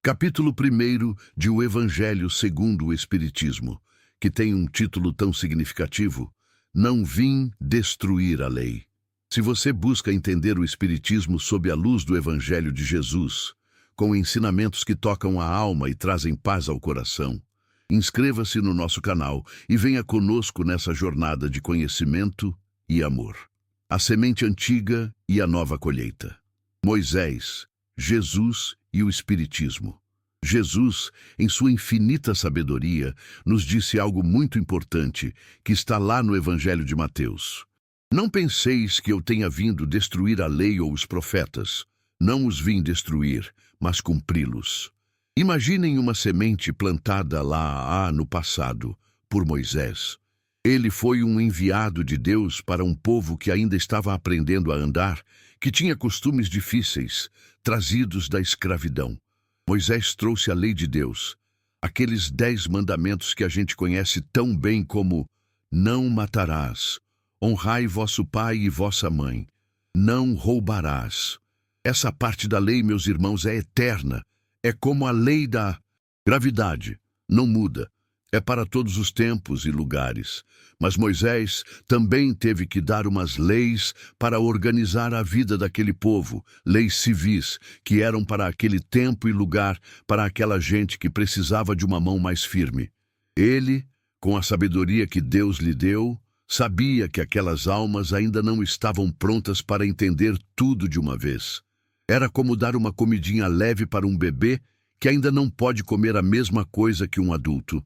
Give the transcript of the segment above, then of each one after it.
Capítulo 1 de O Evangelho segundo o Espiritismo, que tem um título tão significativo: Não vim destruir a lei. Se você busca entender o Espiritismo sob a luz do Evangelho de Jesus, com ensinamentos que tocam a alma e trazem paz ao coração, inscreva-se no nosso canal e venha conosco nessa jornada de conhecimento e amor. A semente antiga e a nova colheita. Moisés, Jesus e o Espiritismo. Jesus, em sua infinita sabedoria, nos disse algo muito importante que está lá no Evangelho de Mateus. Não penseis que eu tenha vindo destruir a lei ou os profetas. Não os vim destruir, mas cumpri-los. Imaginem uma semente plantada lá no passado, por Moisés. Ele foi um enviado de Deus para um povo que ainda estava aprendendo a andar, que tinha costumes difíceis, trazidos da escravidão. Moisés trouxe a lei de Deus, aqueles 10 mandamentos que a gente conhece tão bem como: não matarás, honrai vosso pai e vossa mãe, não roubarás. Essa parte da lei, meus irmãos, é eterna, é como a lei da gravidade, não muda. É para todos os tempos e lugares. Mas Moisés também teve que dar umas leis para organizar a vida daquele povo, leis civis, que eram para aquele tempo e lugar, para aquela gente que precisava de uma mão mais firme. Ele, com a sabedoria que Deus lhe deu, sabia que aquelas almas ainda não estavam prontas para entender tudo de uma vez. Era como dar uma comidinha leve para um bebê que ainda não pode comer a mesma coisa que um adulto.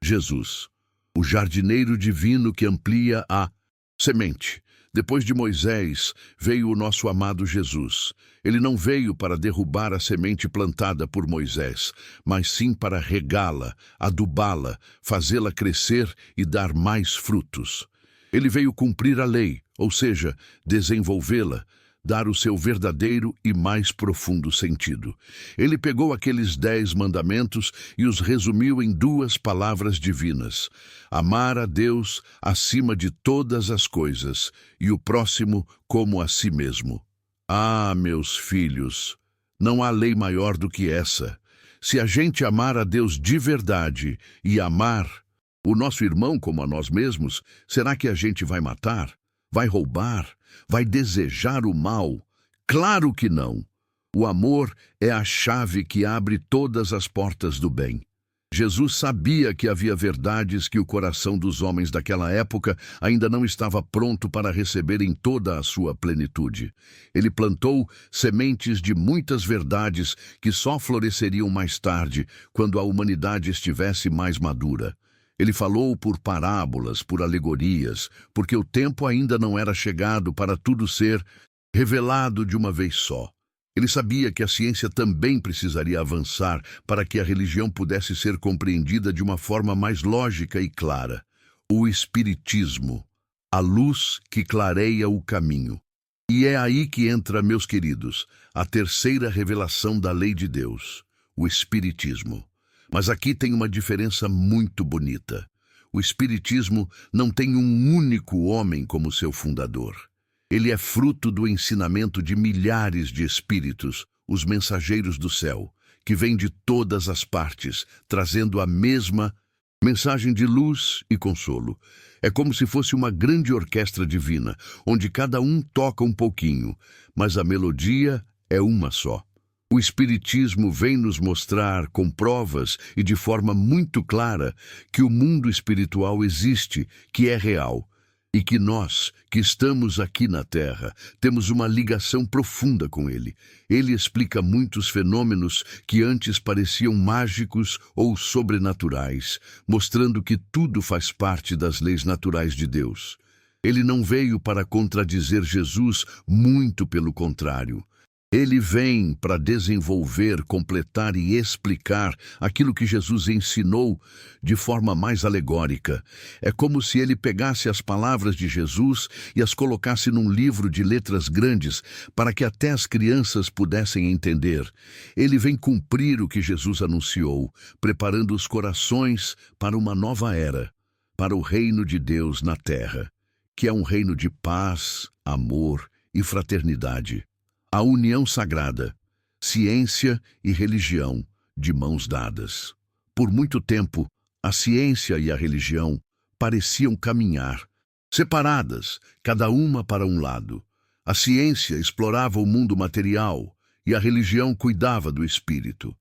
Jesus, o jardineiro divino que amplia a semente. Depois de Moisés, veio o nosso amado Jesus. Ele não veio para derrubar a semente plantada por Moisés, mas sim para regá-la, adubá-la, fazê-la crescer e dar mais frutos. Ele veio cumprir a lei, ou seja, desenvolvê-la, dar o seu verdadeiro e mais profundo sentido. Ele pegou aqueles 10 mandamentos e os resumiu em 2 palavras divinas: amar a Deus acima de todas as coisas e o próximo como a si mesmo. Ah, meus filhos, não há lei maior do que essa. Se a gente amar a Deus de verdade e amar o nosso irmão como a nós mesmos, será que a gente vai matar? Vai roubar? Vai desejar o mal? Claro que não. O amor é a chave que abre todas as portas do bem. Jesus sabia que havia verdades que o coração dos homens daquela época ainda não estava pronto para receber em toda a sua plenitude. Ele plantou sementes de muitas verdades que só floresceriam mais tarde, quando a humanidade estivesse mais madura. Ele falou por parábolas, por alegorias, porque o tempo ainda não era chegado para tudo ser revelado de uma vez só. Ele sabia que a ciência também precisaria avançar para que a religião pudesse ser compreendida de uma forma mais lógica e clara. O Espiritismo, a luz que clareia o caminho. E é aí que entra, meus queridos, a terceira revelação da lei de Deus, o Espiritismo. Mas aqui tem uma diferença muito bonita. O Espiritismo não tem um único homem como seu fundador. Ele é fruto do ensinamento de milhares de espíritos, os mensageiros do céu, que vêm de todas as partes, trazendo a mesma mensagem de luz e consolo. É como se fosse uma grande orquestra divina, onde cada um toca um pouquinho, mas a melodia é uma só. O Espiritismo vem nos mostrar com provas e de forma muito clara que o mundo espiritual existe, que é real, e que nós, que estamos aqui na Terra, temos uma ligação profunda com ele. Ele explica muitos fenômenos que antes pareciam mágicos ou sobrenaturais, mostrando que tudo faz parte das leis naturais de Deus. Ele não veio para contradizer Jesus, muito pelo contrário. Ele vem para desenvolver, completar e explicar aquilo que Jesus ensinou de forma mais alegórica. É como se ele pegasse as palavras de Jesus e as colocasse num livro de letras grandes para que até as crianças pudessem entender. Ele vem cumprir o que Jesus anunciou, preparando os corações para uma nova era, para o reino de Deus na terra, que é um reino de paz, amor e fraternidade. A união sagrada, ciência e religião, de mãos dadas. Por muito tempo, a ciência e a religião pareciam caminhar, separadas, cada uma para um lado. A ciência explorava o mundo material e a religião cuidava do espírito.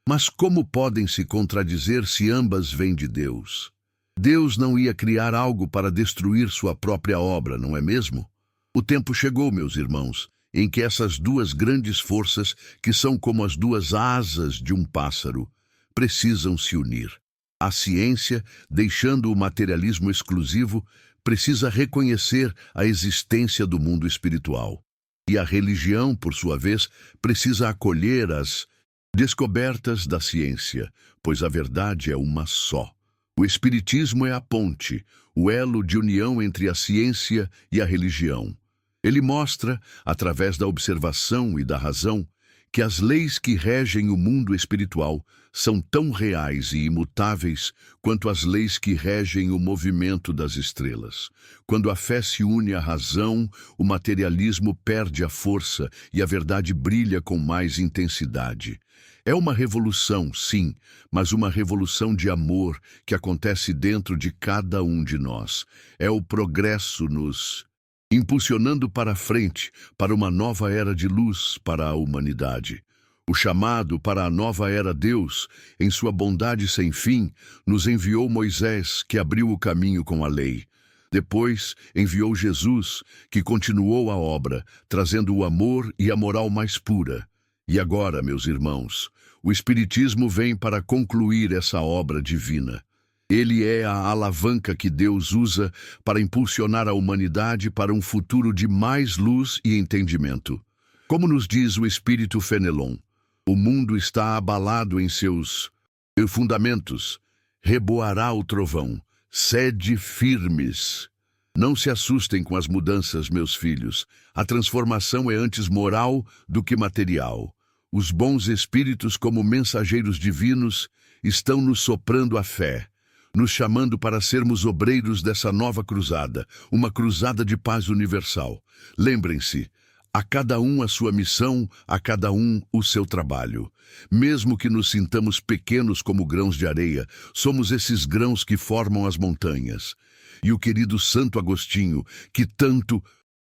Mas como podem se contradizer se ambas vêm de Deus? Deus não ia criar algo para destruir sua própria obra, não é mesmo? O tempo chegou, meus irmãos, em que essas duas grandes forças, que são como as duas asas de um pássaro, precisam se unir. A ciência, deixando o materialismo exclusivo, precisa reconhecer a existência do mundo espiritual. E a religião, por sua vez, precisa acolher as descobertas da ciência, pois a verdade é uma só. O Espiritismo é a ponte, o elo de união entre a ciência e a religião. Ele mostra, através da observação e da razão, que as leis que regem o mundo espiritual são tão reais e imutáveis quanto as leis que regem o movimento das estrelas. Quando a fé se une à razão, o materialismo perde a força e a verdade brilha com mais intensidade. É uma revolução, sim, mas uma revolução de amor que acontece dentro de cada um de nós. É o progresso nos impulsionando para a frente, para uma nova era de luz para a humanidade. O chamado para a nova era Deus, em sua bondade sem fim, nos enviou Moisés, que abriu o caminho com a lei. Depois, enviou Jesus, que continuou a obra, trazendo o amor e a moral mais pura. E agora, meus irmãos, o Espiritismo vem para concluir essa obra divina. Ele é a alavanca que Deus usa para impulsionar a humanidade para um futuro de mais luz e entendimento. Como nos diz o Espírito Fenelon, o mundo está abalado em seus fundamentos. Reboará o trovão. Sede firmes. Não se assustem com as mudanças, meus filhos. A transformação é antes moral do que material. Os bons espíritos, como mensageiros divinos, estão nos soprando a fé, nos chamando para sermos obreiros dessa nova cruzada, uma cruzada de paz universal. Lembrem-se, a cada um a sua missão, a cada um o seu trabalho. Mesmo que nos sintamos pequenos como grãos de areia, somos esses grãos que formam as montanhas. E o querido Santo Agostinho, que tanto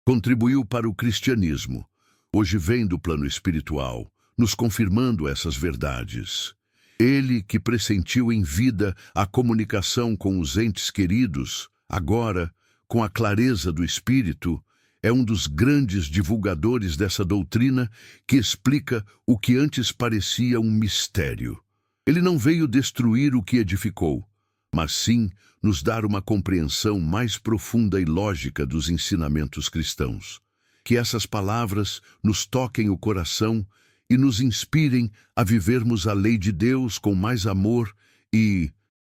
contribuiu para o cristianismo, hoje vem do plano espiritual, nos confirmando essas verdades. Ele que pressentiu em vida a comunicação com os entes queridos, agora, com a clareza do Espírito, é um dos grandes divulgadores dessa doutrina que explica o que antes parecia um mistério. Ele não veio destruir o que edificou, mas sim nos dar uma compreensão mais profunda e lógica dos ensinamentos cristãos. Que essas palavras nos toquem o coração e nos inspirem a vivermos a lei de Deus com mais amor e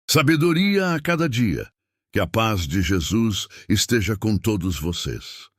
sabedoria a cada dia. Que a paz de Jesus esteja com todos vocês.